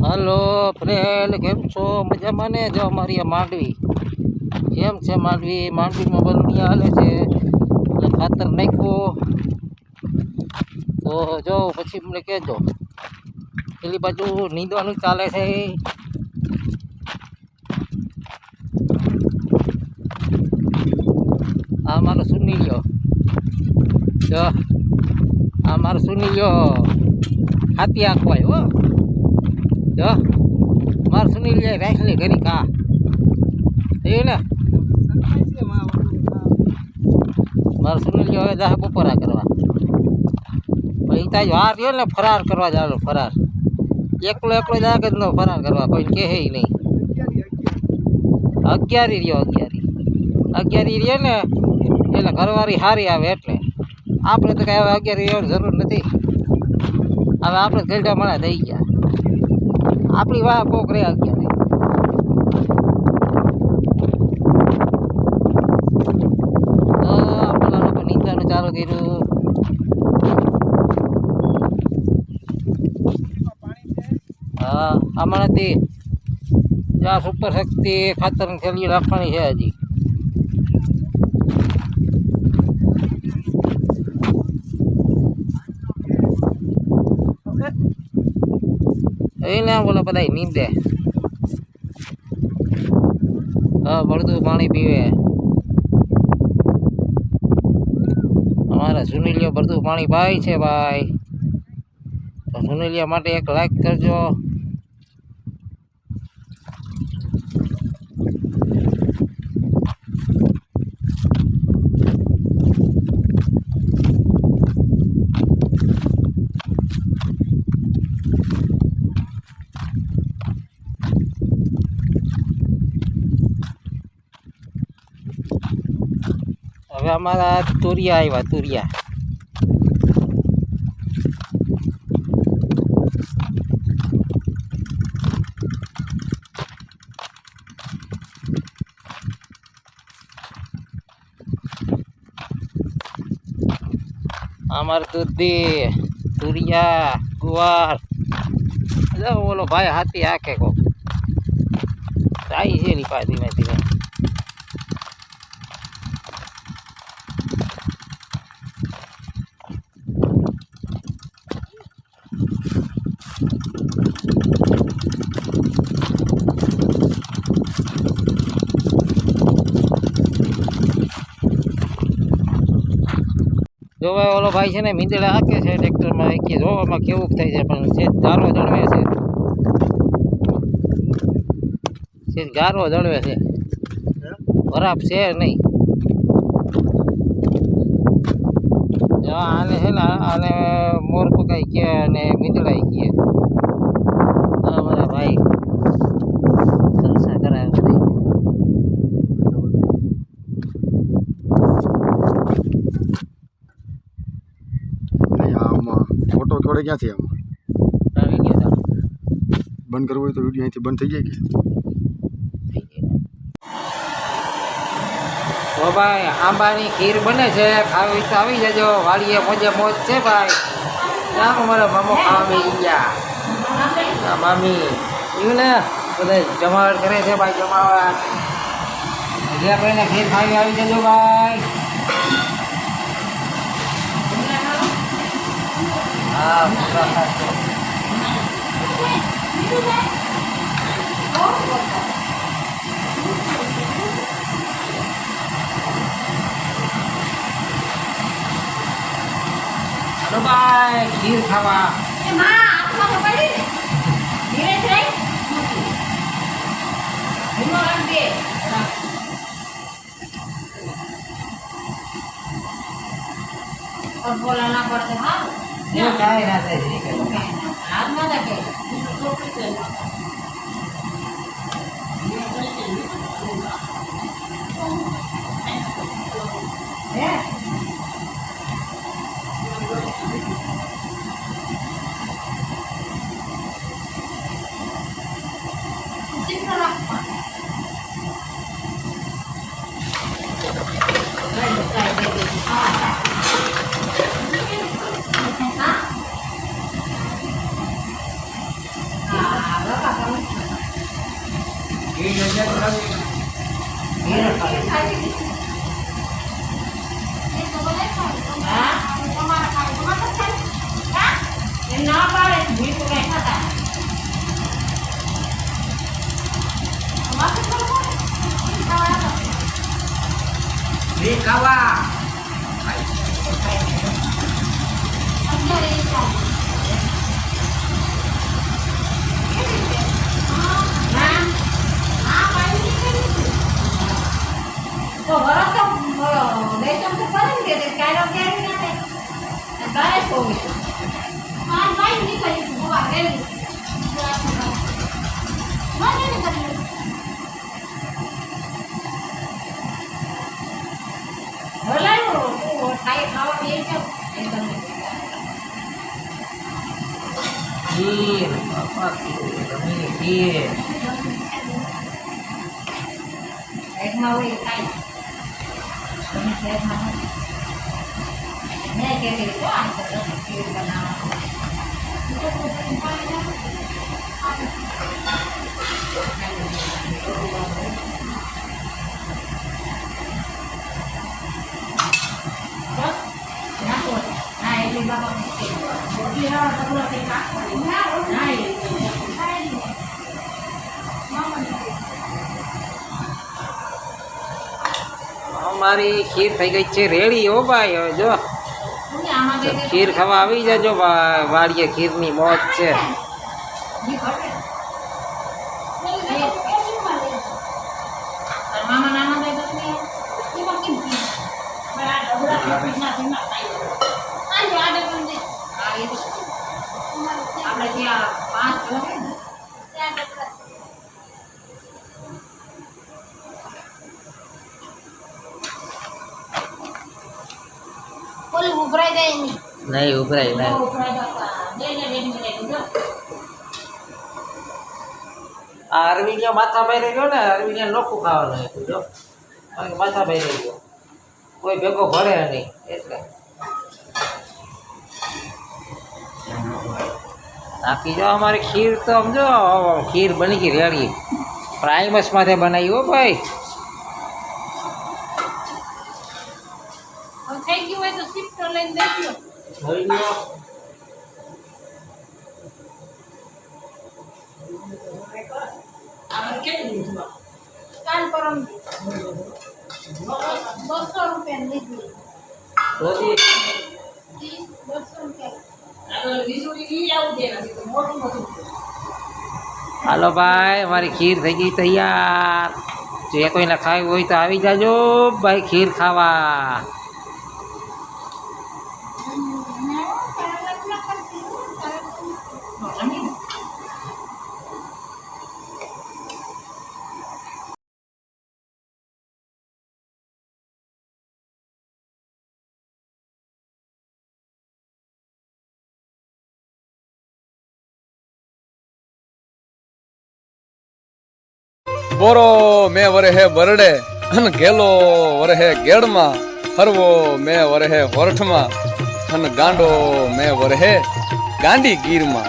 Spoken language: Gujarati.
હલો ફ્રેન્ડ, કેમ છો? મજામાં ને? જો અમારી આ માંડવી કેમ છે? માંડવીમાં બલૂનિયા હાલે છે એટલે ખાતર નાખ્યું તો જો પછી મને કહેજો. પેલી બાજુ નીંદવાનું ચાલે છે. આ મારો સુનીલ્યો, જો આ મારો સુનીલ્યો હાથી આંખવાય હો. જો મારો સુનીલ્યો રાખ લે ઘરી કા થયું ને. મારો સુનીલ્યો હવે જાહે બપોરા કરવા, પણ એ તાજ વાર રહ્યો ને ફરાર કરવા જાવ. ફરાર એકલો જાગે જ ન ફરાર કરવા, કોઈ કહે નહીં. 11 રહ્યો 11 રહ્યો ને એટલે ઘરવાળી હારી આવે. એટલે આપણે તો કઈ હવે 11 રહેવાની જરૂર નથી. હવે આપણે ગલઢા મળા થઈ ગયા. આપણી વાહ કોક રે 11 આપણા લોકો નીંદવાનું ચાલુ કર્યું. હા, આમાંથી જ્યાં સુપર શક્તિ ખાતર થેલી રાખવાની છે હજી. એને બોલો બધા નીંદે. હા, બળદું પાણી પીવે. અમારા સુનીલિયો બળદું પાણી પાય છે ભાઈ. તો સુનીલિયા માટે એક લાઈક કરજો. હવે અમારા તુરિયા આવ્યા. તુરિયા અમારે દૂધી, તુરિયા, ગુવાર. ઓલો ભાઈ હાથી આખે કોક જાય છે રીપા ધીમે ધીમે. જો ભાઈ ઓલો ભાઈ છે ને મીંદડા હાકે છે ટ્રેક્ટરમાં. કે જોવામાં કેવું થાય છે, પણ સેજ ગારો જળવે છે. સેજ ગારો જળવે છે, ખરાબ છે નહીં. આને છે ને આને મોર પકાઈ કે અને મીંદડાઈ કે. અમારા ભાઈ જલસા કરાવે બધી. ફોટો થોડે ક્યાંથી આમાં બંધ કરવું હોય તો વિડીયો અહીંથી બંધ થઈ જાય કે? તો ભાઈ આંબાની ખીર બને છે, ખાવી તો આવી જજો. વાડીએ મોજે મોજ છે ભાઈ. ત્યાં અમારા મામો ખાવા બેસી ગયા. મામી એવું ને બધા જમાવટ કરે છે ભાઈ. જમાવટ જે કોઈને ખીર ખાવી આવી જજો ભાઈ. હા, પૂરા ખાશો. હાલો ભાઈ ખીર ખાવા. बोलाना पड़ता हाँ ये काय रहता है हाथ में लगे હા? એ ના પાડે છે, મીઠું કઈ ખાતા. ઘી ખાવા તો વરસ તો દેશમ તો કરે ને કે કાયરો ક્યારે ના થાય. અને ગાય કોવી. હા ભાઈ નીકળી ગોવા રેલી. મને નહીં કરી. હલાયો ઓ થાય ખાવા દે છે એકદમ. ખીર બાપા ખીર એકમાં હોય થાય. તમે શહેરમાં મેં કહેતી તો આ ખીર બનાવવા. બસ નાખો. હા એટલી બાબા રોટલી હા ટકલો તે નાખો. હા અમારી ખીર થઈ ગઈ છે રેડી હો ભાઈ. હવે જો ખીર ખાવા આવી જજો વાડીએ ખીરની મોજ છે. મામા નાના ભાઈ બસ આપણે ત્યાં 5 જણ ને ઓલી ઉભરાઈ જાય નહીં. નહીં ઉભરાય નહીં. ઉભરાઈ બાપા બે મિનિટ જો. આ અરવિંદિયા માથા ભાઈ રહ્યો ને અરવિંદિયા નોખું ખાવાનું હતું જો માથા ભાઈ રહ્યો કોઈ ભેગો ભરે નહીં એટલે નાખી જાઓ. અમારી ખીર તો સમજો ખીર બની ગઈ રેડી. પ્રાઇમસ માથે બનાવી હો ભાઈ. થઈ ગયું હોય તો શિફ્ટ લઈને દેજો. જોઈ લ્યો. કાલ પરમ 200 રૂપિયા લીધી. ધોતી 200 રૂપિયા. હાલો ભાઈ અમારી ખીર થઈ ગઈ તૈયાર. જે કોઈને ખાવી હોય તો આવી જાજો ભાઈ ખીર ખાવા. બોરો મેં વરહે બરડે અન ગેલો વરહે ગેડમાં ફરવો મેં વરહે હોરઠમાં અન ગાંડો મેં વરહે ગાંડી ગીરમાં.